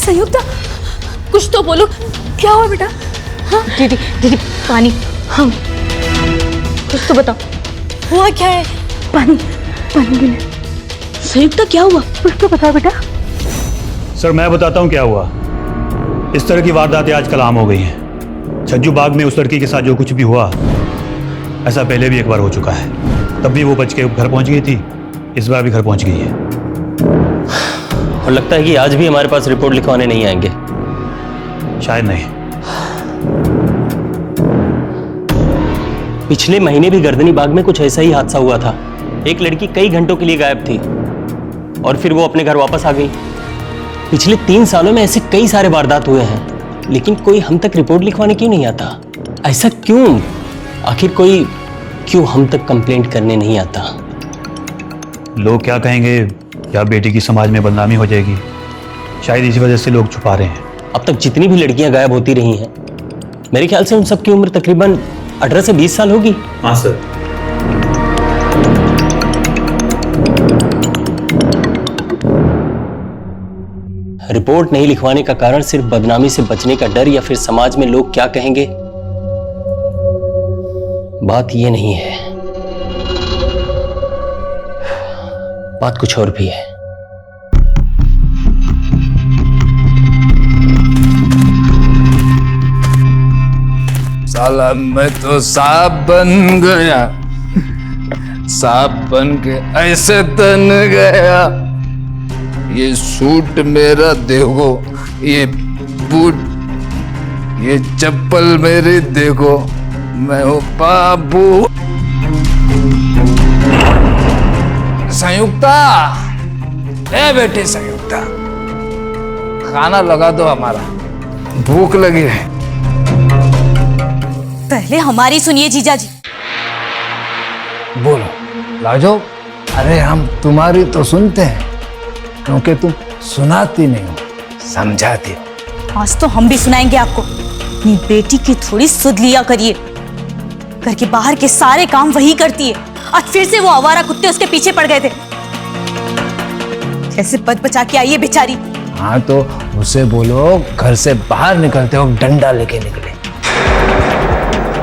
संयुक्ता, कुछ तो बोलो, क्या हुआ बेटा? हाँ दीदी दीदी पानी, हम कुछ तो बताओ, हुआ क्या है? पानी पानी भी नहीं। संयुक्ता क्या हुआ? कुछ तो बताओ बेटा। सर मैं बताता हूँ क्या हुआ। इस तरह की वारदातें आजकल आम हो गई हैं। छज्जू बाग में उस लड़की के साथ जो कुछ भी हुआ, ऐसा पहले भी एक बार हो चुका है। तब भी वो बच के घर पहुंच गई थी, इस बार भी घर पहुंच गई है। और लगता है कि आज भी हमारे पास रिपोर्ट लिखवाने नहीं आएंगे। शायद नहीं। पिछले महीने भी गर्दनी बाग में कुछ ऐसा ही हादसा हुआ था। एक लड़की कई घंटों के लिए गायब थी और फिर वो अपने घर वापस आ गई। पिछले 3 सालों में ऐसे कई सारे वारदात हुए हैं, लेकिन कोई हम तक रिपोर्ट लिखवाने क्यों नहीं आता? ऐसा क्यों? आखिर कोई क्यों हम तक कंप्लेंट करने नहीं आता? लोग क्या कहेंगे, या बेटी की समाज में बदनामी हो जाएगी, शायद इसी वजह से लोग छुपा रहे हैं। अब तक जितनी भी लड़कियां गायब होती रही हैं, मेरे ख्याल से उन सबकी उम्र तकरीबन 18 से 20 साल होगी। हाँ सर। रिपोर्ट नहीं लिखवाने का कारण सिर्फ बदनामी से बचने का डर या फिर समाज में लोग क्या कहेंगे? बात ये नहीं है, बात कुछ और भी है। साला मैं तो सांप बन गया, सांप बन के ऐसे तन गया। ये सूट मेरा देखो, ये बूट, ये चप्पल मेरी देखो, मैं हूँ बाबू। संयुक्ता, ए बेटे संयुक्ता, खाना लगा दो, हमारा भूख लगी है। पहले हमारी सुनिए जीजाजी। बोलो लाजो। अरे हम तुम्हारी तो सुनते हैं, क्योंकि तुम सुनाती नहीं हो, समझाती हो। आज तो हम भी सुनाएंगे आपको। अपनी बेटी की थोड़ी सुध लिया करिए। घर के बाहर के सारे काम वही करती है, आज फिर से वो आवारा कुत्ते उसके पीछे पड़ गए थे। कैसे बच बचा के आई है बेचारी। हाँ तो उसे बोलो घर से बाहर निकलते हो डंडा लेके निकले,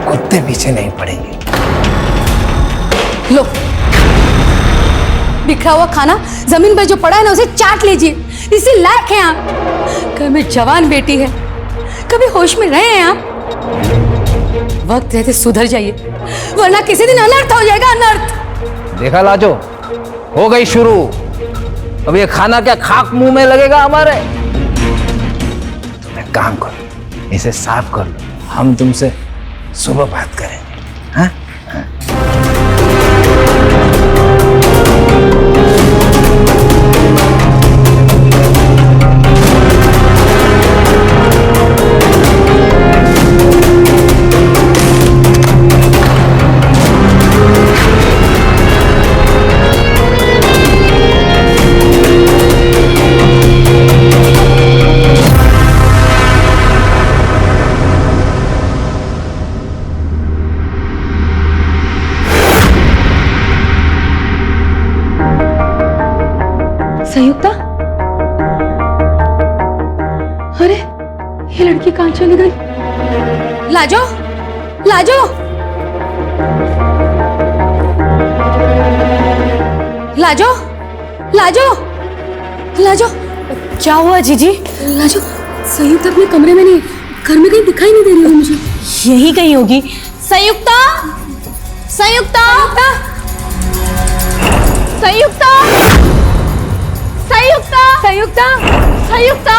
कुत्ते पीछे नहीं पड़ेंगे। लो, बिखरा हुआ खाना जमीन पर जो पड़ा है ना, उसे चाट लीजिए। इसी लायक है आप। घर में जवान बेटी है, कभी होश में रहे हैं आप? वक्त रहते सुधर जाइए, वरना किसी दिन अनर्थ हो जाएगा, अनर्थ। देखा लाजो, हो गई शुरू। अब ये खाना क्या खाक मुंह में लगेगा हमारे? तुम एक काम करो, इसे साफ कर लो, हम तुमसे सुबह बात करेंगे। हाँ? संयुक्ता, अरे ये लड़की कहाँ चली गई? लाजो, लाजो, लाजो, लाजो, लाजो। क्या हुआ जीजी? लाजो, संयुक्ता अपने कमरे में नहीं, घर में कहीं दिखाई नहीं दे रही है मुझे। यही कहीं होगी। संयुक्ता, संयुक्ता, संयुक्ता, संयुक्ता, संयुक्ता, संयुक्ता।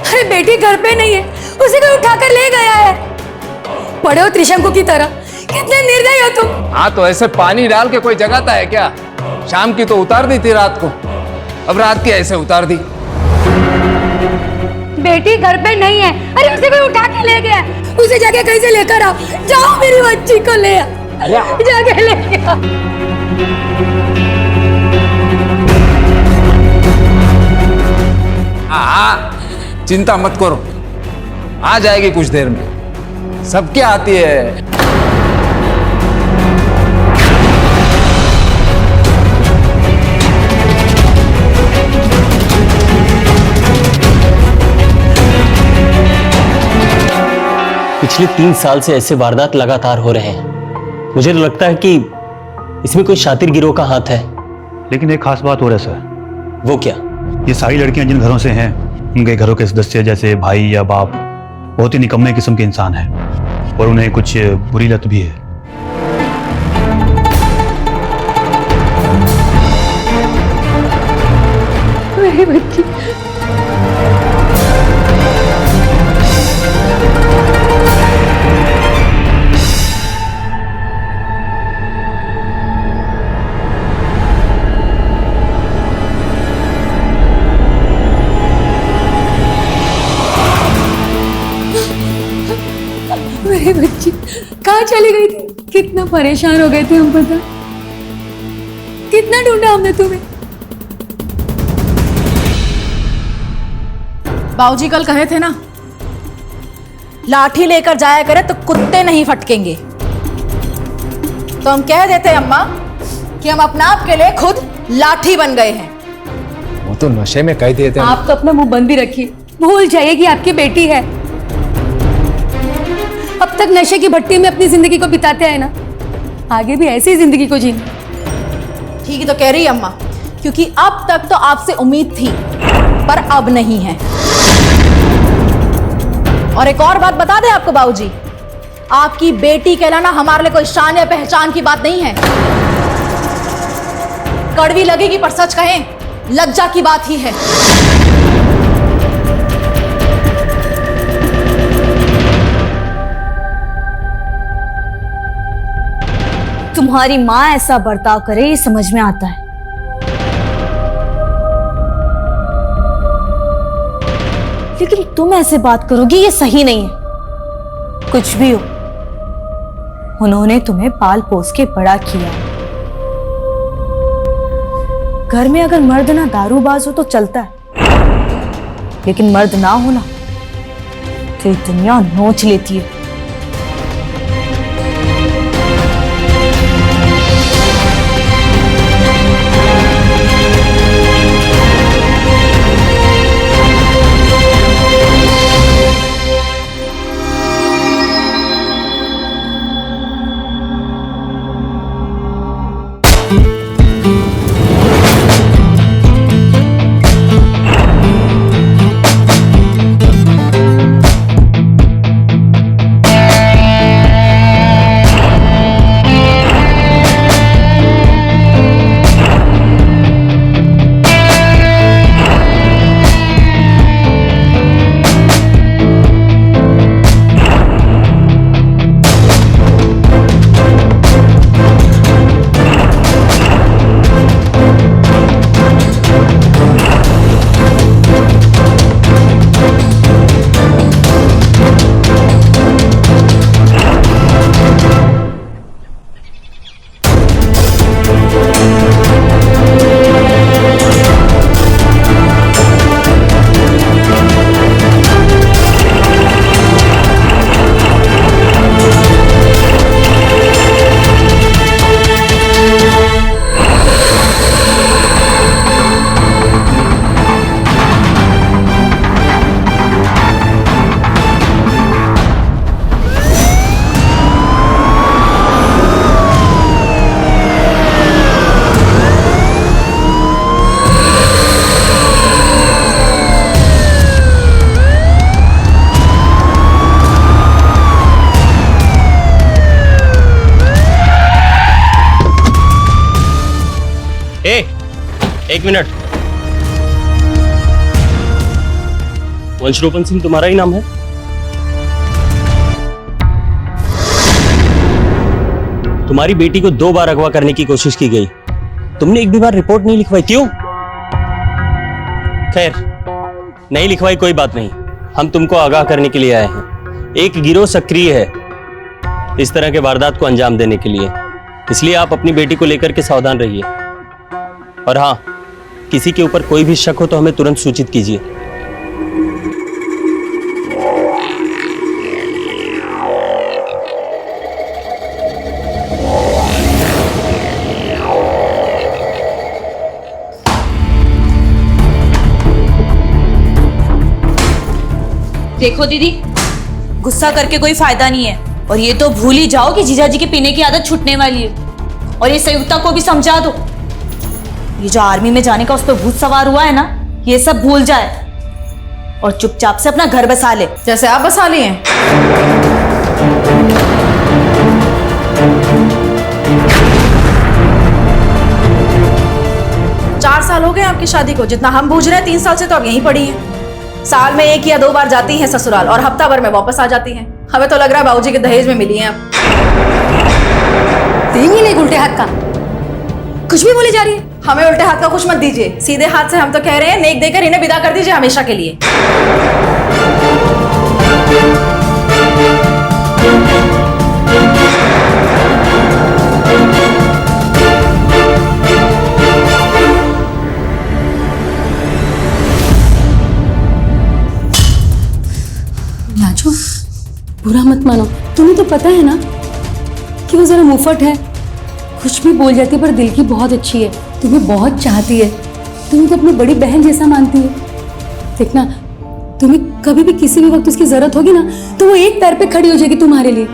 अरे बेटी घर पे नहीं है, उसे कोई उठाकर ले गया है। पड़े हो त्रिशंकु की तरह, कितने निर्दयी हो तुम। हाँ तो ऐसे पानी डाल के कोई जगाता है क्या? शाम की तो उतार दी थी रात को, अब रात की ऐसे उतार दी। बेटी घर पे नहीं है, अरे उसे कोई उठा के ले गया। उसे जाके कहीं से लेकर आओ, जाओ मेरी बच्ची को ले आओ, जाके लेके आओ। हाँ चिंता मत करो, आ जाएगी कुछ देर में, सबके आती है। पिछले 3 साल से ऐसे वारदात लगातार हो रहे हैं। मुझे तो लगता है कि इसमें कोई शातिर गिरोह का हाथ है। लेकिन एक खास बात हो रहा है सर। वो क्या? ये सारी लड़कियां जिन घरों से हैं, उनके घरों के सदस्य जैसे भाई या बाप बहुत ही निकम्मे किस्म के इंसान हैं और उन्हें कुछ बुरी लत भी है। मेरी बच्ची, मेरी बच्ची कहाँ चली गई थी? कितना परेशान हो गए थे हम, पता? कितना ढूंढा हमने तुम्हें। बाबूजी कल कहे थे ना, लाठी लेकर जाया करे तो कुत्ते नहीं फटकेंगे। तो हम कह देते अम्मा कि हम अपने आप के लिए खुद लाठी बन गए हैं। वो तो नशे में कह दिए थे। आप तो अपना मुंह बंद ही रखिए, भूल जाइए कि आपकी बेटी है। अब तक नशे की भट्टी में अपनी जिंदगी को बिताते आए ना, आगे भी ऐसी जिंदगी को जीना। ठीक ही तो कह रही है अम्मा, क्योंकि अब तक तो आपसे उम्मीद थी पर अब नहीं है। और एक और बात बता दें आपको बाबूजी, आपकी बेटी कहलाना हमारे लिए कोई शान या पहचान की बात नहीं है। कड़वी लगेगी पर सच कहें, लज्जा की बात ही है। तुम्हारी माँ ऐसा बर्ताव करे ये समझ में आता है, लेकिन तुम ऐसे बात करोगी ये सही नहीं है। कुछ भी हो, उन्होंने तुम्हें पाल पोस के बड़ा किया। घर में अगर मर्द ना दारूबाज हो तो चलता है, लेकिन मर्द ना हो ना तो ये दुनिया नोच लेती है। एक मिनट, वंशरूपन सिंह तुम्हारा ही नाम है? तुम्हारी बेटी को 2 बार अगवा करने की कोशिश की गई, तुमने एक भी बार रिपोर्ट नहीं लिखवाई, क्यों? खैर, नहीं लिखवाई कोई बात नहीं, हम तुमको आगाह करने के लिए आए हैं। एक गिरोह सक्रिय है इस तरह के वारदात को अंजाम देने के लिए, इसलिए आप अपनी बेटी को लेकर के सावधान रहिए। और हाँ, किसी के ऊपर कोई भी शक हो तो हमें तुरंत सूचित कीजिए। देखो दीदी, गुस्सा करके कोई फायदा नहीं है। और ये तो भूल ही जाओ कि जीजाजी के पीने की आदत छूटने वाली है। और ये संयुक्ता को भी समझा दो, ये जो आर्मी में जाने का उस पर भूत सवार हुआ है ना, ये सब भूल जाए और चुपचाप से अपना घर बसा ले, जैसे आप बसा लिए हैं। 4 साल हो गए आपकी शादी को, जितना हम बूझ रहे हैं 3 साल से तो अब यहीं पड़ी हैं। साल में 1 या 2 बार जाती हैं ससुराल और हफ्ता भर में वापस आ जाती हैं। हमें तो लग रहा है बाबूजी के दहेज में मिली हैं अब। देंगी नहीं उल्टे हाथ का, कुछ भी बोली जा रही है। हमें उल्टे हाथ का कुछ मत दीजिए, सीधे हाथ से हम तो कह रहे हैं नेक देकर इन्हें विदा कर दीजिए हमेशा के लिए। लाजो, बुरा मत मानो, तुम्हें तो पता है ना कि वो जरा मुफट है, कुछ भी बोल जाती है, पर दिल की बहुत अच्छी है, तुम्हें बहुत चाहती है, तुम्हें तो अपनी बड़ी बहन जैसा मानती है। देखना, तुम्हें कभी भी किसी भी वक्त उसकी जरूरत होगी ना, तो वो एक पैर पे खड़ी हो जाएगी तुम्हारे लिए।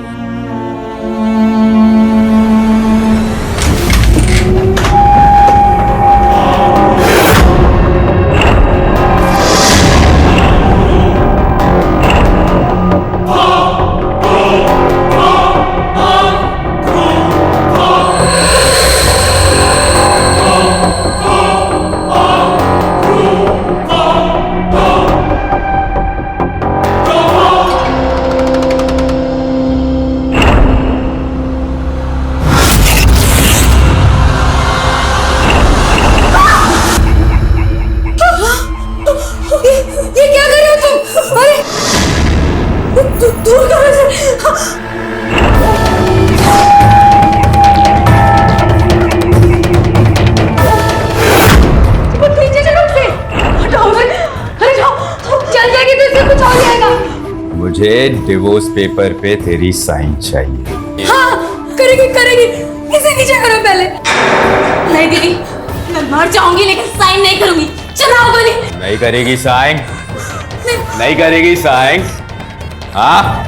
मुझे डिवोर्स पेपर पे तेरी साइन चाहिए। हाँ, करेगी करेगी, इसे नीचे करो पहले। नहीं दीदी, मैं मर जाऊंगी लेकिन साइन नहीं करूंगी। चलाओ गोली। नहीं करेगी साइन? नहीं करेगी साइन? हाँ?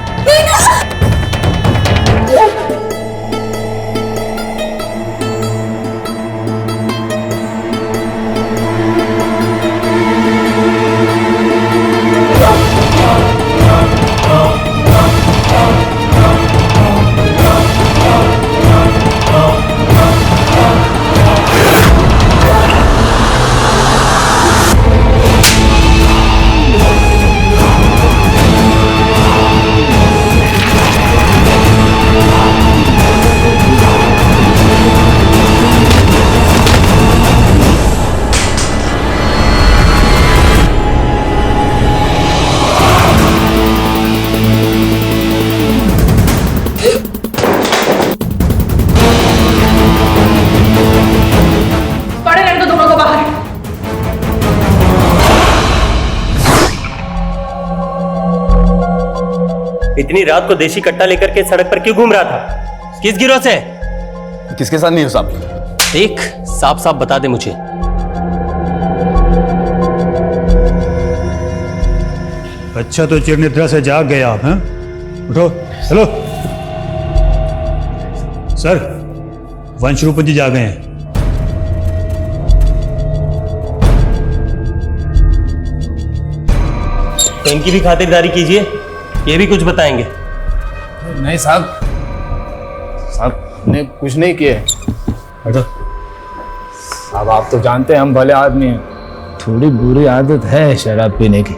इतनी रात को देशी कट्टा लेकर के सड़क पर क्यों घूम रहा था? किस गिरोह से? किसके साथ नहीं हो साहब? देख, साफ साफ बता दे मुझे। अच्छा तो चिर निद्रा से जाग गए आप हैं? उठो, चलो। सर, वंशरूपन जी जाग गए हैं। तो इनकी भी खातिरदारी कीजिए, ये भी कुछ बताएंगे। नहीं साहब, साहब ने कुछ नहीं किया। हटो। अब आप तो जानते हैं हम भले आदमी हैं, थोड़ी बुरी आदत है शराब पीने की।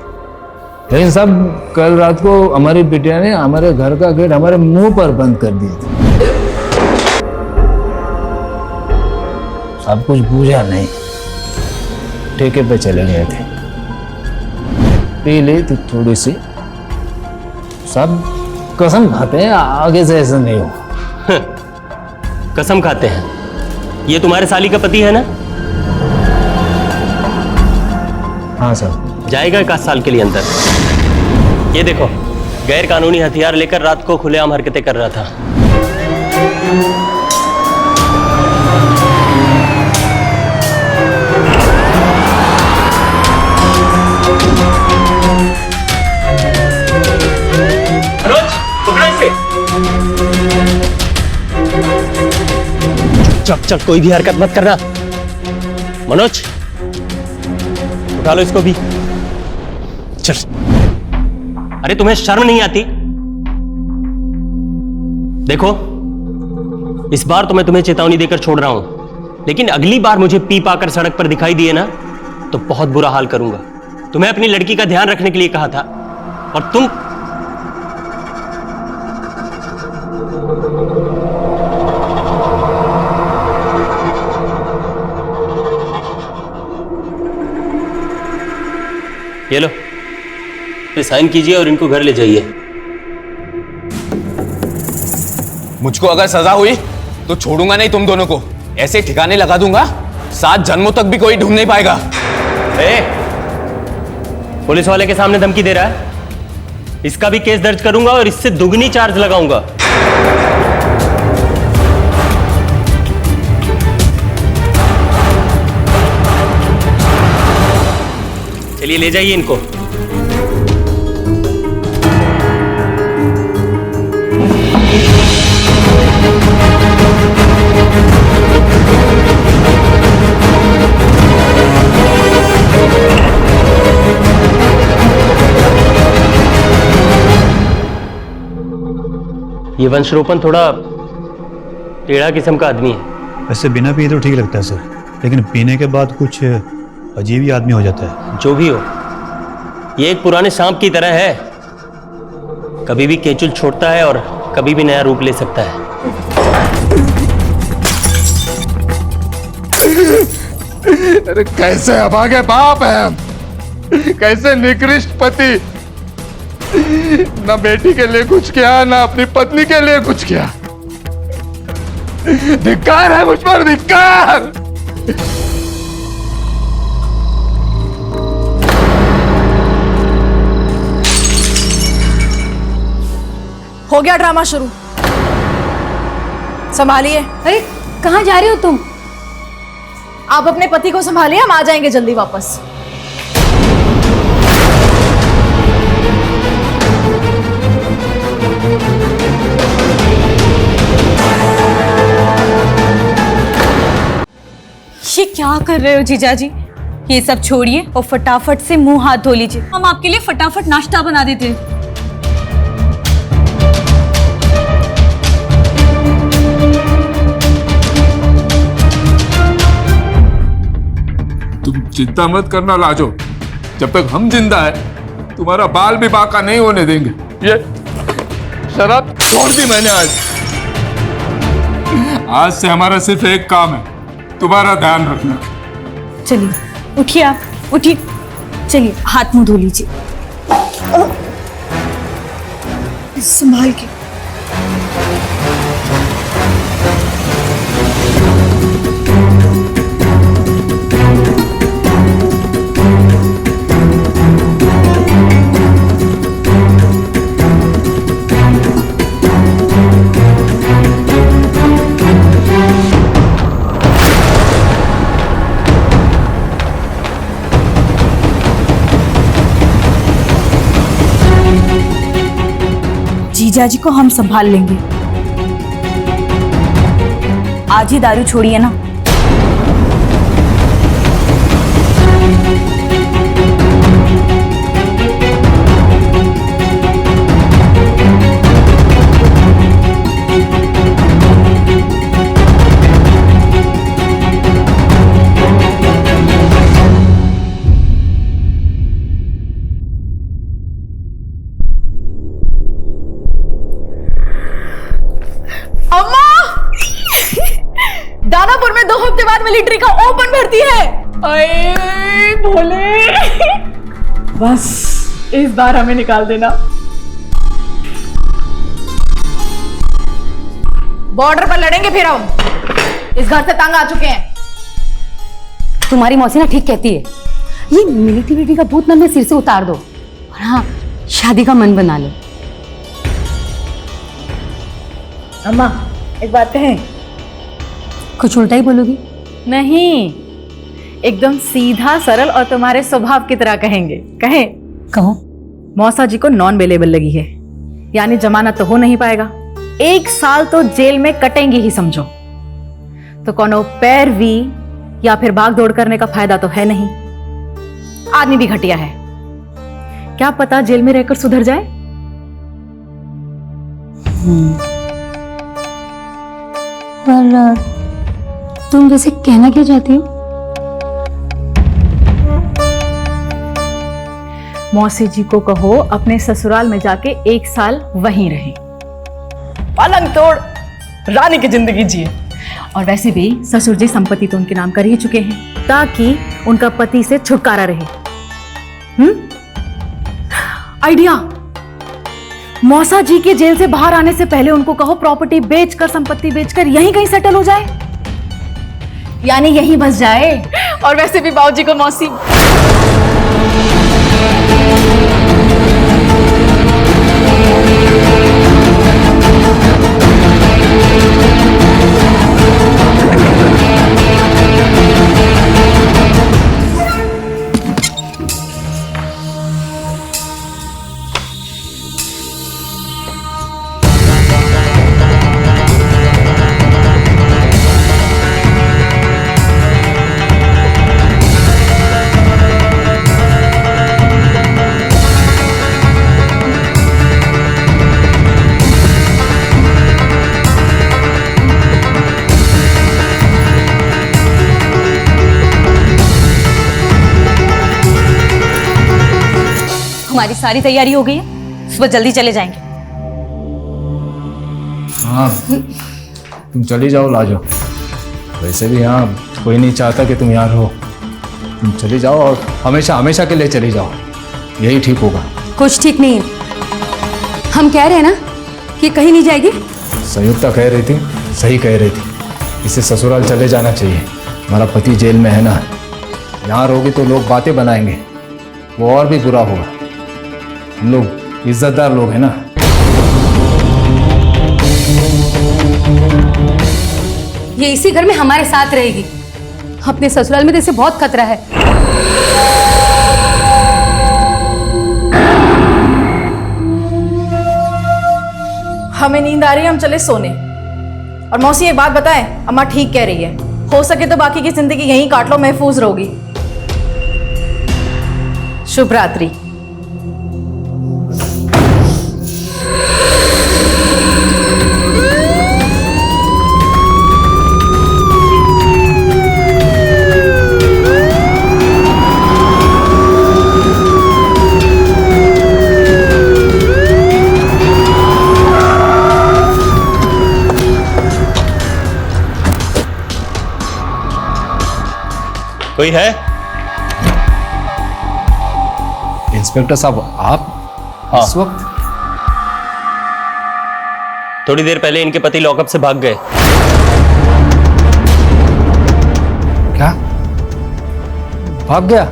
लेकिन साहब, कल रात को हमारी बिटिया ने हमारे घर का गेट हमारे मुंह पर बंद कर दिया था। सब कुछ बूझा नहीं, ठेके पे चले गए थे, पी ली थी थोड़ी सी। सब कसम खाते हैं आगे से ऐसा नहीं हो। कसम खाते हैं? ये तुम्हारे साली का पति है ना? हाँ साहब। जाएगा 1 साल के लिए अंदर। ये देखो, गैर कानूनी हथियार लेकर रात को खुलेआम हरकतें कर रहा था। चल कोई भी हरकत मत करना। मनोज उठा लो इसको भी। चल। अरे तुम्हें शर्म नहीं आती? देखो इस बार तो मैं तुम्हें चेतावनी देकर छोड़ रहा हूं, लेकिन अगली बार मुझे पी पाकर सड़क पर दिखाई दिए ना तो बहुत बुरा हाल करूंगा। तुम्हें अपनी लड़की का ध्यान रखने के लिए कहा था और तुम ये लो, ये साइन कीजिए और इनको घर ले जाइए। मुझको अगर सजा हुई तो छोड़ूंगा नहीं तुम दोनों को, ऐसे ठिकाने लगा दूंगा 7 जन्मों तक भी कोई ढूंढ नहीं पाएगा। पुलिस वाले के सामने धमकी दे रहा है? इसका भी केस दर्ज करूंगा और इससे दुगनी चार्ज लगाऊंगा। चलिए ले जाइए इनको। ये वंशरोपण थोड़ा टेढ़ा किस्म का आदमी है। वैसे बिना पिए तो ठीक लगता है सर, लेकिन पीने के बाद कुछ अजीब ही आदमी हो जाता है। जो भी हो, ये एक पुराने सांप की तरह है, कभी भी केचुल छोड़ता है और कभी भी नया रूप ले सकता है। अरे कैसे अभागे बाप है हम, कैसे निकृष्ट पति, ना बेटी के लिए कुछ किया ना अपनी पत्नी के लिए कुछ किया। धिक्कार है मुझ पर, धिक्कार। हो गया ड्रामा शुरू, संभालिए। अरे कहाँ जा रहे हो तुम? आप अपने पति को संभालिए, हम आ जाएंगे जल्दी वापस। ये क्या कर रहे हो जीजा जी? ये सब छोड़िए और फटाफट से मुंह हाथ धो लीजिए। हम आपके लिए फटाफट नाश्ता बना देते हैं। तुम चिंता मत करना लाजो, जब तक हम जिंदा है तुम्हारा बाल भी बाका नहीं होने देंगे। ये शराब छोड़ दी मैंने आज से हमारा सिर्फ एक काम है, तुम्हारा ध्यान रखना। चलिए उठिए, आप उठिए, चलिए हाथ मुंह धो लीजिए, संभाल के। जीजा जी को हम संभाल लेंगे। आज ही दारू छोड़िए ना। दानापुर में 2 हफ्ते बाद मिलिट्री का ओपन भर्ती है। अरे भोले, बस इस बार हमें निकाल देना। बॉर्डर पर लड़ेंगे फिर हम, इस घर से तंग आ चुके हैं। तुम्हारी मौसी ना ठीक कहती है, ये मिलिट्री का भूत ना मेरे सिर से उतार दो और हाँ शादी का मन बना लो। अम्मा एक बात कहें? कुछ उल्टा ही बोलोगी? नहीं, एकदम सीधा सरल और तुम्हारे स्वभाव की तरह कहेंगे। कहें? कहो। मौसा जी को नॉन अवेलेबल लगी है, यानी जमानत तो हो नहीं पाएगा, 1 साल तो जेल में कटेंगे ही समझो। तो कोनो पैरवी या फिर भाग दौड़ करने का फायदा तो है नहीं। आदमी भी घटिया है, क्या पता जेल में रहकर सुधर जाए। पर तुम वैसे कहना क्या चाहती हो? मौसी जी को कहो अपने ससुराल में जाके 1 साल वहीं रहे, पलंग तोड़ रानी की जिंदगी जिए। और वैसे भी ससुर जी संपत्ति तो उनके नाम कर ही चुके हैं, ताकि उनका पति से छुटकारा रहे। आइडिया, मौसा जी के जेल से बाहर आने से पहले उनको कहो प्रॉपर्टी बेचकर, संपत्ति बेचकर यहीं कहीं सेटल हो जाए, यानी यहीं बस जाए। और वैसे भी बाबूजी को मौसी हमारी सारी तैयारी हो गई है, सुबह जल्दी चले जाएंगे। हाँ, तुम चली जाओ लाजो। वैसे भी यहाँ कोई नहीं चाहता कि तुम यहाँ रहो। तुम चली जाओ और हमेशा हमेशा के लिए चली जाओ, यही ठीक होगा। कुछ ठीक नहीं है। हम कह रहे हैं ना कि कहीं नहीं जाएगी। संयुक्ता कह रही थी, सही कह रही थी, इसे ससुराल चले जाना चाहिए। हमारा पति जेल में है ना, यहाँ रहोगी तो लोग बातें बनाएंगे, वो और भी बुरा होगा। हम लोग इज्जतदार लोग हैं ना। ये इसी घर में हमारे साथ रहेगी, अपने ससुराल में तो इसे बहुत खतरा है। हमें नींद आ रही है, हम चले सोने। और मौसी एक बात बताएं, अम्मा ठीक कह रही है, हो सके तो बाकी की जिंदगी यहीं काट लो, महफूज रहोगी। शुभ रात्रि। कोई है? इंस्पेक्टर साहब, आप हाँ। इस वक्त? थोड़ी देर पहले इनके पति लॉकअप से भाग गए। क्या भाग गया?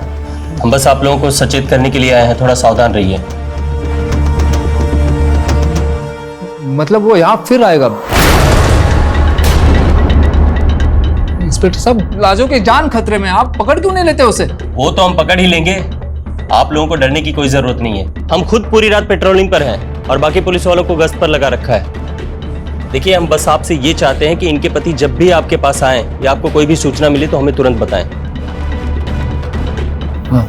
हम बस आप लोगों को सचेत करने के लिए आए हैं, थोड़ा सावधान रहिए। मतलब वो यहाँ फिर आएगा? इंस्पेक्टर साहब, लाजो की जान खतरे में, आप पकड़ क्यों नहीं लेते उसे? वो तो हम पकड़ ही लेंगे, आप लोगों को डरने की कोई जरूरत नहीं है। हम खुद पूरी रात पेट्रोलिंग पर हैं और बाकी पुलिस वालों को गश्त पर लगा रखा है। देखिए, हम बस आपसे ये चाहते हैं कि इनके पति जब भी आपके पास आए या आपको कोई भी सूचना मिले तो हमें तुरंत बताएं। हाँ।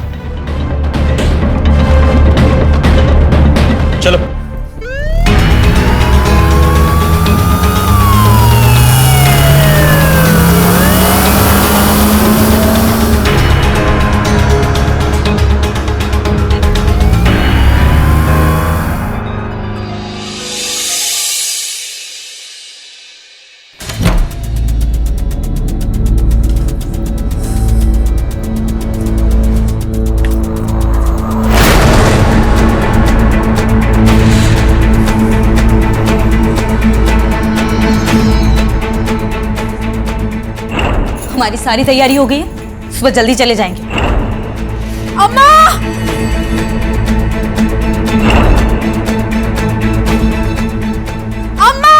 चलो। हमारी सारी तैयारी हो गई है, सुबह जल्दी चले जाएंगे। अम्मा! अम्मा!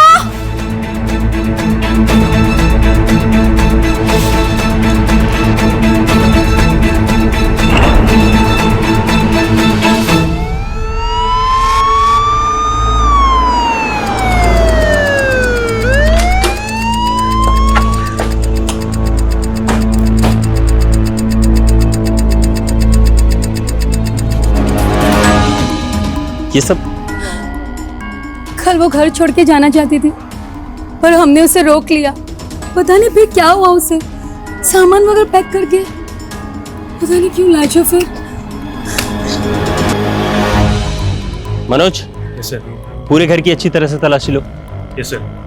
ये सब कल वो घर छोड़ के जाना चाहती थी, पर हमने उसे रोक लिया। पता नहीं फिर क्या हुआ उसे, सामान वगैरह पैक करके पता नहीं क्यों लाजो फिर। Manoj, yes sir. पूरे घर की अच्छी तरह से तलाशी लो। Yes sir.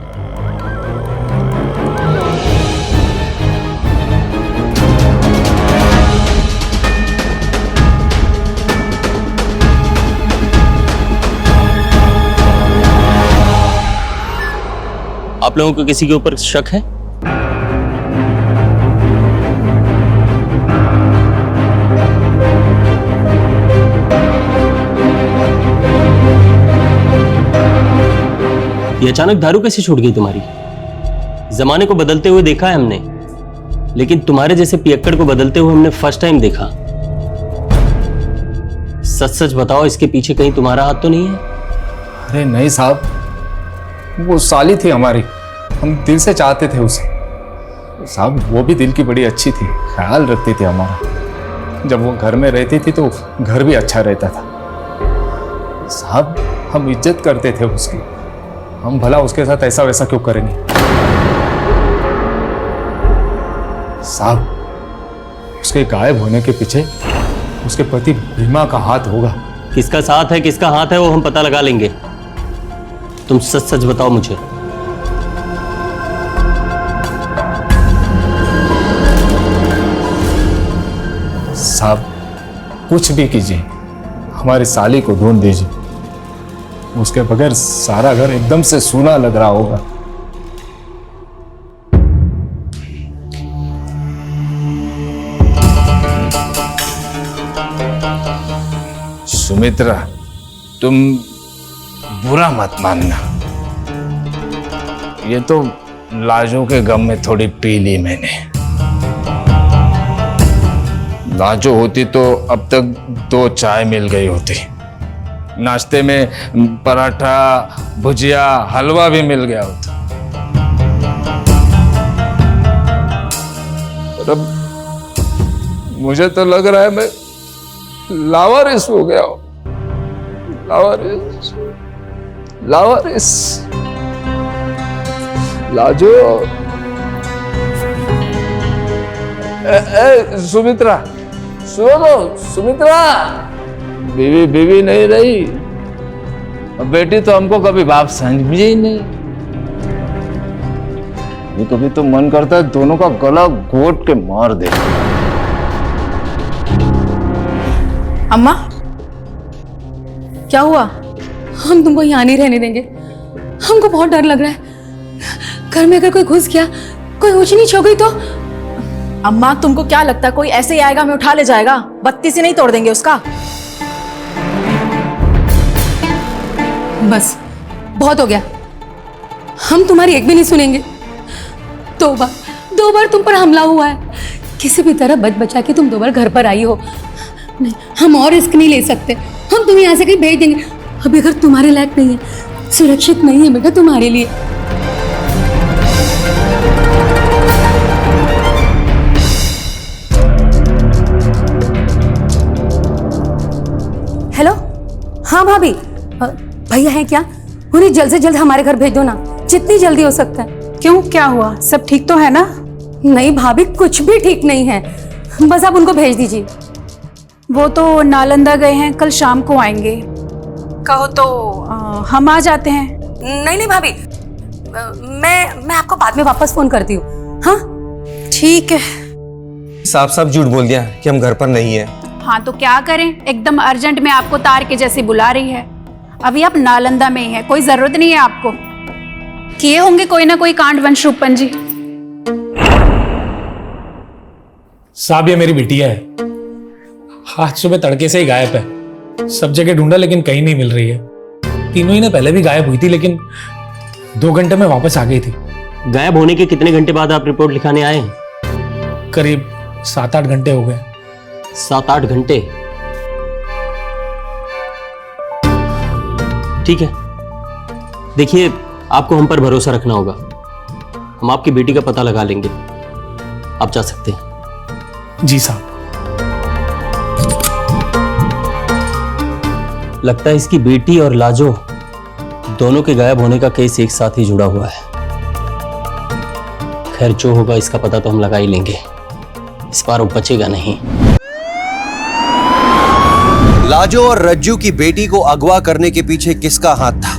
आप लोगों को किसी के ऊपर शक है? ये अचानक दारू कैसे छूट गई तुम्हारी? जमाने को बदलते हुए देखा है हमने, लेकिन तुम्हारे जैसे पियक्कड़ को बदलते हुए हमने फर्स्ट टाइम देखा। सच सच बताओ, इसके पीछे कहीं तुम्हारा हाथ तो नहीं है? अरे नहीं साहब, वो साली थी हमारी, हम दिल से चाहते थे उसे। साहब वो भी दिल की बड़ी अच्छी थी, ख्याल रखती थी हमारा। जब वो घर में रहती थी तो घर भी अच्छा रहता था। साहब हम इज्जत करते थे उसकी, हम भला उसके साथ ऐसा वैसा क्यों करेंगे? साहब उसके गायब होने के पीछे उसके पति भीमा का हाथ होगा। किसका साथ है किसका हाथ है वो हम पता लगा लेंगे। तुम सच सच बताओ मुझे। साहब कुछ भी कीजिए, हमारी साली को ढूंढ दीजिए। उसके बगैर सारा घर एकदम से सूना लग रहा होगा। सुमित्रा, तुम बुरा मत मानना, ये तो लाजो के गम में थोड़ी पी ली मैंने। लाजो होती तो अब तक 2 चाय मिल गई होती, नाश्ते में पराठा, भुजिया, हलवा भी मिल गया होता। और अब मुझे तो लग रहा है मैं लावारिस हो गया हूं। लावारिस, लावारिस। लाजो, सुमित्रा, सुनो, सुमित्रा, बीवी बीवी नहीं रही, बेटी तो हमको कभी बाप समझी ही नहीं। कभी तो मन करता है दोनों का गला घोट के मार दे। अम्मा क्या हुआ? हम तुमको यहाँ नहीं रहने देंगे, हमको बहुत डर लग रहा है। घर में अगर कोई घुस गया, कोई ऊंच नीच हो गई तो? अम्मा तुमको क्या लगता है कोई ऐसे ही आएगा, हमें उठा ले जाएगा? बत्ती से नहीं तोड़ देंगे उसका? बस बहुत हो गया, हम तुम्हारी एक भी नहीं सुनेंगे। 2 बार तुम पर हमला हुआ है, किसी भी तरह बच बचा के तुम 2 बार घर पर आई हो। नहीं, हम और रिस्क नहीं ले सकते, हम तुम्हें यहाँ से कहीं भेज देंगे। अभी अगर तुम्हारे लायक नहीं है, सुरक्षित नहीं है बेटा तुम्हारे लिए। हेलो, हाँ भाभी, भैया हैं क्या? उन्हें जल्द से जल्द हमारे घर भेज दो ना, जितनी जल्दी हो सकता है। क्यों, क्या हुआ? सब ठीक तो है ना? नहीं भाभी, कुछ भी ठीक नहीं है, बस आप उनको भेज दीजिए। वो तो नालंदा गए हैं, कल शाम को आएंगे। कहो तो हम आ जाते हैं। नहीं भाभी, मैं आपको बाद में वापस फोन करती हूँ। हाँ ठीक है। साफ साफ झूठ बोल दिया कि हम घर पर नहीं है। हाँ तो क्या करें, एकदम अर्जेंट में आपको तार के जैसे बुला रही है। अभी आप नालंदा में ही है, कोई जरूरत नहीं है आपको। किए होंगे कोई ना कोई कांड वंश रूपन जी। साहब ये मेरी बिटिया है, आज सुबह तड़के से ही गायब है। सब जगह ढूंढा लेकिन कहीं नहीं मिल रही है। 3 महीने पहले भी गायब हुई थी, लेकिन 2 घंटे में वापस आ गई थी। गायब होने के कितने घंटे बाद आप रिपोर्ट लिखाने आए हैं? करीब 7-8 घंटे हो गए। 7-8 घंटे? ठीक है, देखिए आपको हम पर भरोसा रखना होगा। हम आपकी बेटी का पता लगा लेंगे, आप जा सकते हैं। जी साहब। लगता है इसकी बेटी और लाजो दोनों के गायब होने का केस एक साथ ही जुड़ा हुआ है। खैर जो होगा इसका पता तो हम लगा ही लेंगे, इस बार वो बचेगा नहीं। लाजो और रज्जू की बेटी को अगवा करने के पीछे किसका हाथ था?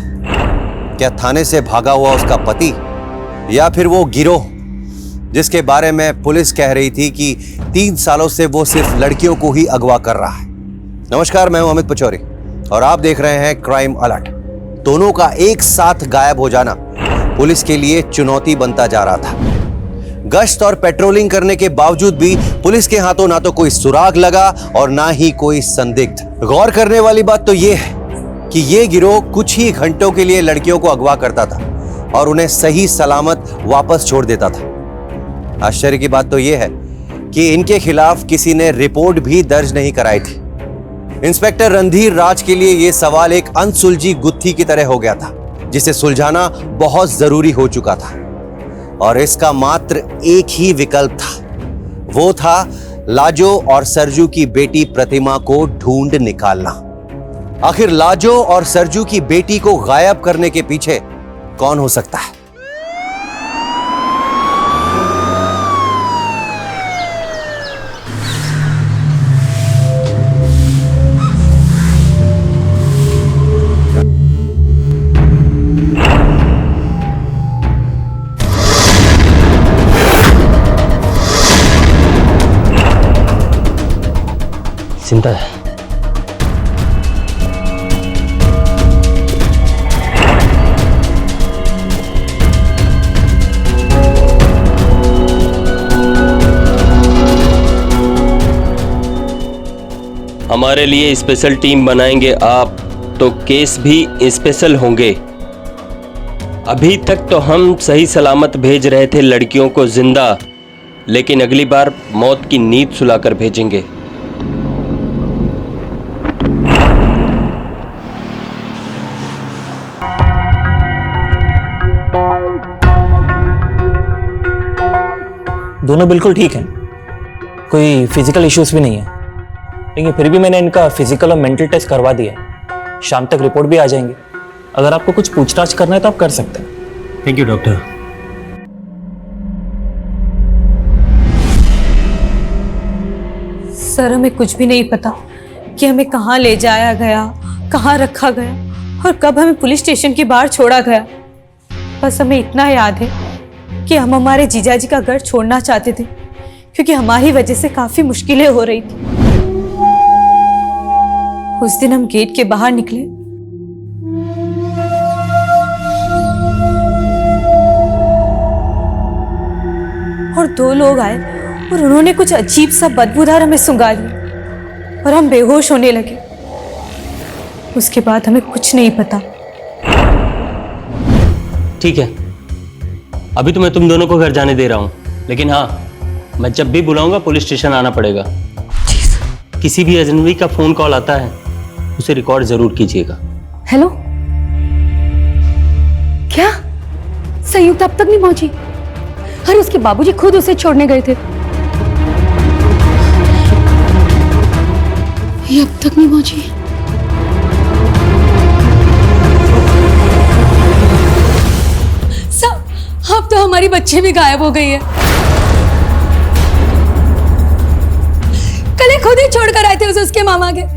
क्या थाने से भागा हुआ उसका पति, या फिर वो गिरोह जिसके बारे में पुलिस कह रही थी कि 3 सालों से वो सिर्फ लड़कियों को ही अगवा कर रहा है। नमस्कार, मैं हूं अमित पचौरी और आप देख रहे हैं क्राइम अलर्ट। दोनों का एक साथ गायब हो जाना पुलिस के लिए चुनौती बनता जा रहा था। गश्त और पेट्रोलिंग करने के बावजूद भी पुलिस के हाथों ना तो कोई सुराग लगा और ना ही कोई संदिग्ध। गौर करने वाली बात तो यह है कि यह गिरोह कुछ ही घंटों के लिए लड़कियों को अगवा करता था और उन्हें सही सलामत वापस छोड़ देता था। आश्चर्य की बात तो यह है कि इनके खिलाफ किसी ने रिपोर्ट भी दर्ज नहीं कराई थी। इंस्पेक्टर रणधीर राज के लिए यह सवाल एक अनसुलझी गुत्थी की तरह हो गया था, जिसे सुलझाना बहुत जरूरी हो चुका था और इसका मात्र एक ही विकल्प था। वो था लाजो और सरजू की बेटी प्रतिमा को ढूंढ निकालना। आखिर लाजो और सरजू की बेटी को गायब करने के पीछे कौन हो सकता है? जिंदा है। हमारे लिए स्पेशल टीम बनाएंगे आप, तो केस भी स्पेशल होंगे। अभी तक तो हम सही सलामत भेज रहे थे लड़कियों को जिंदा, लेकिन अगली बार मौत की नींद सुलाकर भेजेंगे। दोनों बिल्कुल ठीक हैं, कोई फिजिकल इश्यूज भी नहीं है, लेकिन फिर भी मैंने इनका फिजिकल और मेंटल टेस्ट करवा दिया है। शाम तक रिपोर्ट भी आ जाएंगी। अगर आपको कुछ पूछताछ करना है तो आप कर सकते हैं। Thank you doctor. सर, हमें कुछ भी नहीं पता कि हमें कहाँ ले जाया गया, कहाँ रखा गया और कब हमें पुलिस स्टेशन के बाहर छोड़ा गया। बस हमें इतना याद है कि हम हमारे जीजाजी का घर छोड़ना चाहते थे, क्योंकि हमारी वजह से काफी मुश्किलें हो रही थी। उस दिन हम गेट के बाहर निकले और 2 लोग आए और उन्होंने कुछ अजीब सा बदबूदार हमें सुंघा लिया और हम बेहोश होने लगे। उसके बाद हमें कुछ नहीं पता। ठीक है, अभी तो मैं तुम दोनों को घर जाने दे रहा हूं, लेकिन हाँ, मैं जब भी बुलाऊंगा पुलिस स्टेशन आना पड़ेगा। किसी भी अजनबी का फोन कॉल आता है उसे रिकॉर्ड जरूर कीजिएगा। हेलो, क्या संयुक्त अब तक नहीं पहुंची? अरे उसके बाबूजी खुद उसे छोड़ने गए थे। ये अब तक नहीं पहुंची। सब, अब तो हमारी बच्ची भी गायब हो गई है। कल ही खुद ही छोड़कर आए थे उसे उसके मामा के,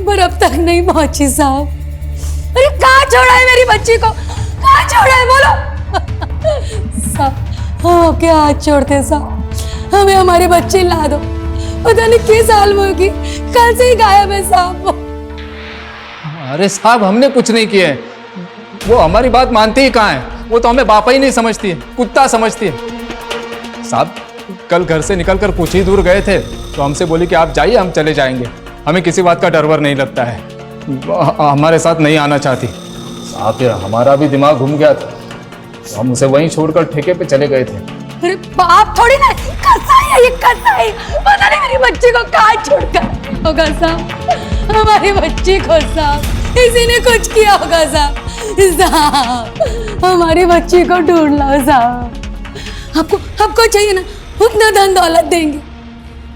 पर अब तक नहीं पहुंची साहब। अरे कहाँ छोड़ा है मेरी बच्ची को? कहाँ छोड़ा है बोलो साहब। हाँ, क्या हाथ छोड़ते साहब, हमें हमारी बच्ची ला दो। पता नहीं किस हाल में होगी, कल से ही गायब है साहब वो। अरे साहब, हमने कुछ नहीं किया है। वो हमारी बात मानती ही कहाँ है? वो तो हमें बापा ही नहीं समझती है, कुत्ता समझती है। साहब, कल घर से निकलकर कुछ ही दूर गए थे तो हमसे बोली कि आप जाइए, हम चले जाएंगे। हमें किसी बात का डर वर नहीं लगता है। हमारे साथ नहीं आना चाहती साहब। फिर हमारा भी दिमाग घूम गया था, तो हम उसे वहीं छोड़कर ठेके पे चले गए थे। अरे बाप थोड़ी ना, कसाई है ये, कसाई। पता नहीं मेरी बच्ची को कहाँ छोड़कर होगा साहब, हमारी बच्ची को साहब इसी ने कुछ किया होगा साहब। हमारी बच्ची को ढूंढ लो साहब। आपको चाहिए ना, उतना धन दौलत देंगे।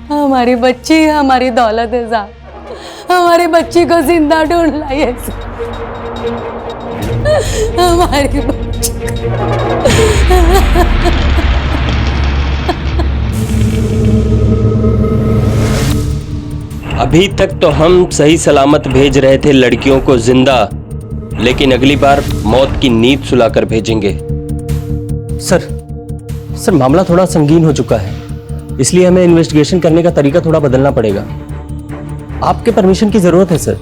हमारी बच्ची हमारी दौलत है साहब। हमारे बच्चे को जिंदा ढूंढ लाइए सर। हमारे बच्चे अभी तक तो हम सही सलामत भेज रहे थे लड़कियों को जिंदा, लेकिन अगली बार मौत की नींद सुलाकर भेजेंगे। सर मामला थोड़ा संगीन हो चुका है, इसलिए हमें इन्वेस्टिगेशन करने का तरीका थोड़ा बदलना पड़ेगा। आपके परमिशन की जरूरत है सर।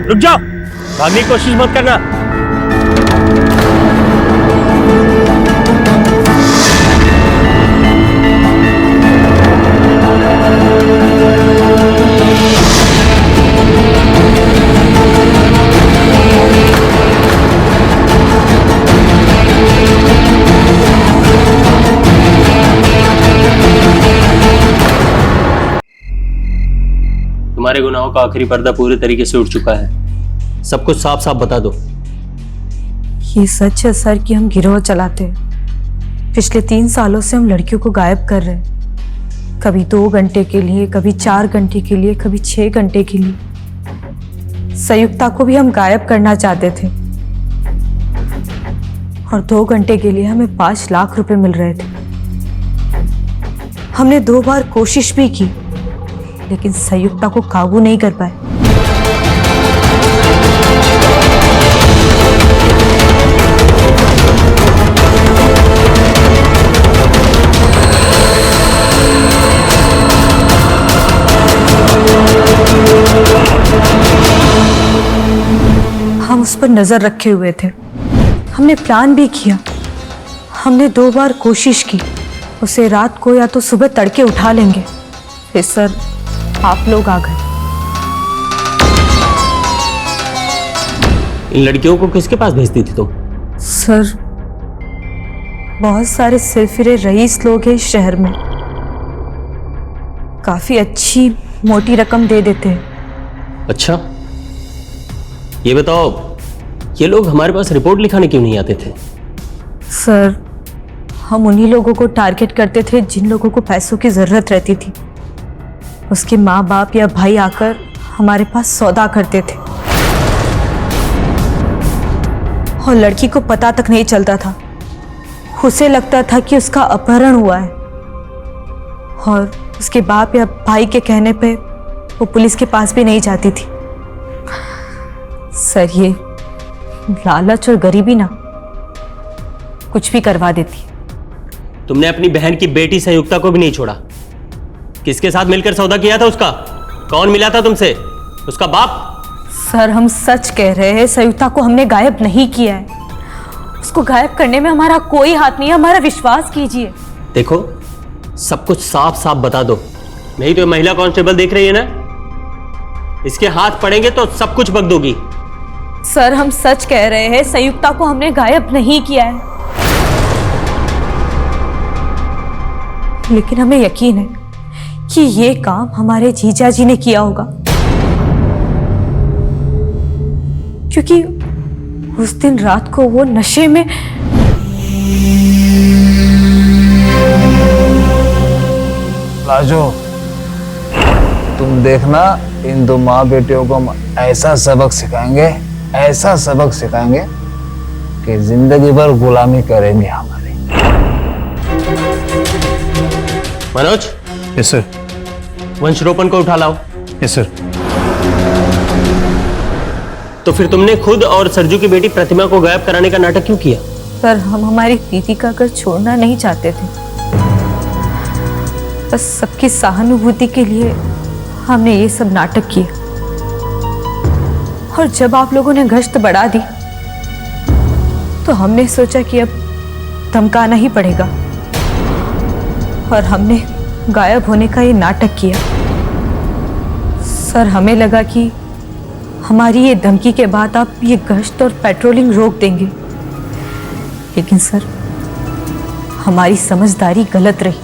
रुक जाओ, भागने की कोशिश मत करना। तुम्हारे गुनाहों का आखिरी पर्दा पूरे तरीके से उठ चुका है। सब कुछ साफ साफ बता दो। ये सच है सर कि हम गिरोह चलाते हैं। पिछले 3 सालों से हम लड़कियों को गायब कर रहे हैं, कभी 2 घंटे के लिए, कभी 4 घंटे के लिए, कभी 6 घंटे के लिए। संयुक्ता को भी हम गायब करना चाहते थे और 2 घंटे के लिए हमें 5 लाख रुपए मिल रहे थे। हमने 2 बार कोशिश भी की, लेकिन संयुक्ता को काबू नहीं कर पाए। हम उस पर नजर रखे हुए थे, हमने प्लान भी किया, हमने 2 बार कोशिश की उसे रात को या तो सुबह तड़के उठा लेंगे। फिर सर आप लोग आ गए। इन लड़कियों को किसके पास भेजती थी तुम? सर बहुत सारे सिरफिरे रईस लोग हैं इस शहर में, काफी अच्छी मोटी रकम दे देते हैं। अच्छा, ये बताओ ये लोग हमारे पास रिपोर्ट लिखाने क्यों नहीं आते थे? सर हम उन्हीं लोगों को टारगेट करते थे जिन लोगों को पैसों की जरूरत रहती थी। उसके माँ बाप या भाई आकर हमारे पास सौदा करते थे और लड़की को पता तक नहीं चलता था। उसे लगता था कि उसका अपहरण हुआ है और उसके बाप या भाई के कहने पे वो पुलिस के पास भी नहीं जाती थी। सर ये लालच और गरीबी ना कुछ भी करवा देती। तुमने अपनी बहन की बेटी संयुक्ता को भी नहीं छोड़ा। किसके साथ मिलकर सौदा किया था उसका? कौन मिला था तुमसे? उसका बाप? सर हम सच कह रहे हैं, संयुक्ता को हमने गायब नहीं किया है। उसको गायब करने में हमारा कोई हाथ नहीं है, हमारा विश्वास कीजिए। देखो सब कुछ साफ साफ बता दो, नहीं तो महिला कांस्टेबल देख रही है ना, इसके हाथ पड़ेंगे तो सब कुछ बक दोगी। सर हम सच कह रहे हैं, संयुक्ता को हमने गायब नहीं किया है, लेकिन हमें यकीन है कि ये काम हमारे जीजा जी ने किया होगा, क्योंकि उस दिन रात को वो नशे में। लाजो तुम देखना, इन 2 माँ बेटियों को हम ऐसा सबक सिखाएंगे, ऐसा सबक सिखाएंगे कि जिंदगी भर गुलामी करेंगे हमारी। मनोज। Yes sir. वंशरोपण को उठा लाओ। Yes sir. तो फिर तुमने खुद और सरजू की बेटी प्रतिमा को गायब कराने का नाटक क्यों किया? सर, हम हमारी दीदी का घर छोड़ना नहीं चाहते थे, बस सबकी सहानुभूति के लिए हमने ये सब नाटक किए। और जब आप लोगों ने गश्त बढ़ा दी तो हमने सोचा कि अब धमकाना ही पड़ेगा, और हमने गायब होने का ये नाटक किया। सर, हमें लगा कि हमारी ये धमकी के बाद आप ये गश्त और पेट्रोलिंग रोक देंगे, लेकिन सर हमारी समझदारी गलत रही।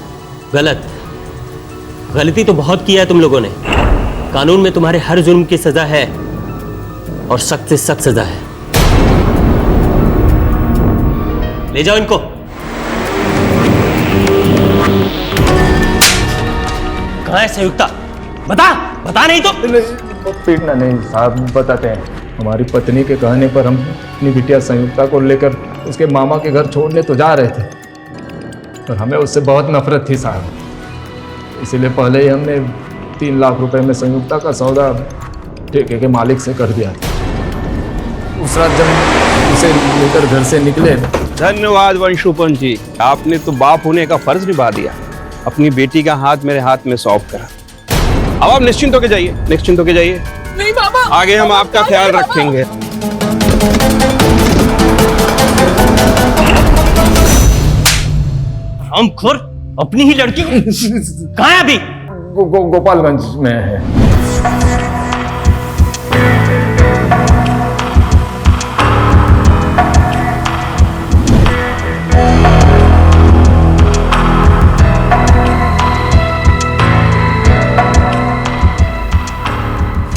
गलती तो बहुत किया है तुम लोगों ने। कानून में तुम्हारे हर जुर्म की सजा है, और सख्त से सख्त सजा है। ले जाओ इनको। कहां है संयुक्ता? बता नहीं तो। पीटना नहीं साहब, बताते हैं। हमारी पत्नी के कहने पर हम अपनी बिटिया संयुक्ता को लेकर उसके मामा के घर छोड़ने तो जा रहे थे, पर हमें उससे बहुत नफरत थी साहब। इसीलिए पहले ही हमने 3 लाख रुपए में संयुक्ता का सौदा ठेके के मालिक से कर दिया था। उस रात जब उसे लेकर घर से निकले। धन्यवाद वंशरूपन जी, आपने तो बाप होने का फर्ज निभा दिया। अपनी बेटी का हाथ मेरे हाथ में सौंप करा। अब आप निश्चिंत होके जाइए, निश्चिंत होके जाइए। नहीं बाबा, आगे हम आपका ख्याल रखेंगे। हमखोर अपनी ही लड़की कहाँ है अभी? गोपालगंज में है।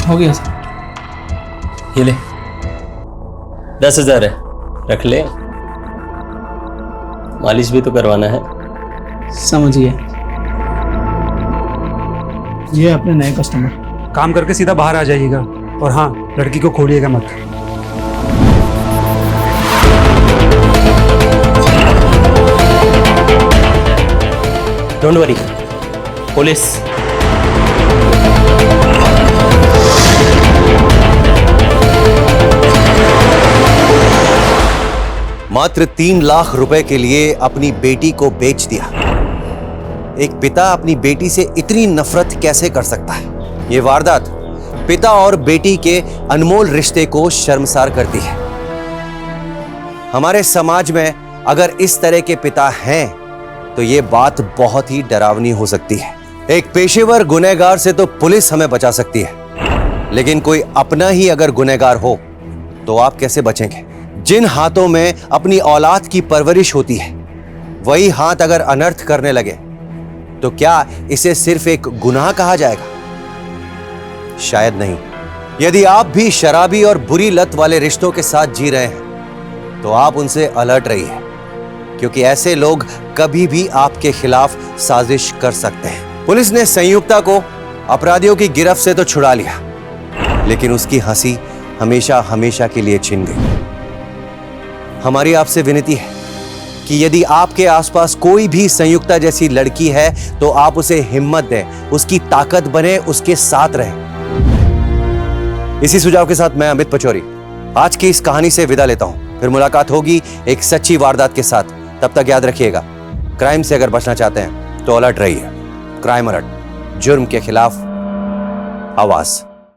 हो गया सर। ये ले 10,000 है, रख ले। मालिश भी तो करवाना है। समझिए, ये अपने नए कस्टमर। काम करके सीधा बाहर आ जाइएगा, और हाँ, लड़की को खोलिएगा मत। Don't worry, police. मात्र 3 लाख रुपए के लिए अपनी बेटी को बेच दिया। एक पिता अपनी बेटी से इतनी नफरत कैसे कर सकता है? ये वारदात पिता और बेटी के अनमोल रिश्ते को शर्मसार करती है। हमारे समाज में अगर इस तरह के पिता हैं तो ये बात बहुत ही डरावनी हो सकती है। एक पेशेवर गुनहगार से तो पुलिस हमें बचा सकती है, लेकिन कोई अपना ही अगर गुनहगार हो तो आप कैसे बचेंगे? जिन हाथों में अपनी औलाद की परवरिश होती है, वही हाथ अगर अनर्थ करने लगे तो क्या इसे सिर्फ एक गुनाह कहा जाएगा? शायद नहीं। यदि आप भी शराबी और बुरी लत वाले रिश्तों के साथ जी रहे हैं तो आप उनसे अलर्ट रहिए, क्योंकि ऐसे लोग कभी भी आपके खिलाफ साजिश कर सकते हैं। पुलिस ने संयुक्ता को अपराधियों की गिरफ्त से तो छुड़ा लिया, लेकिन उसकी हंसी हमेशा हमेशा के लिए छिन गई। हमारी आपसे विनती है कि यदि आपके आसपास कोई भी संयुक्ता जैसी लड़की है तो आप उसे हिम्मत दें, उसकी ताकत बने, उसके साथ रहें। इसी सुझाव के साथ मैं अमित पचौरी आज की इस कहानी से विदा लेता हूं। फिर मुलाकात होगी एक सच्ची वारदात के साथ। तब तक याद रखिएगा, क्राइम से अगर बचना चाहते हैं तो अलर्ट रहिए। क्राइम अलर्ट, जुर्म के खिलाफ आवाज।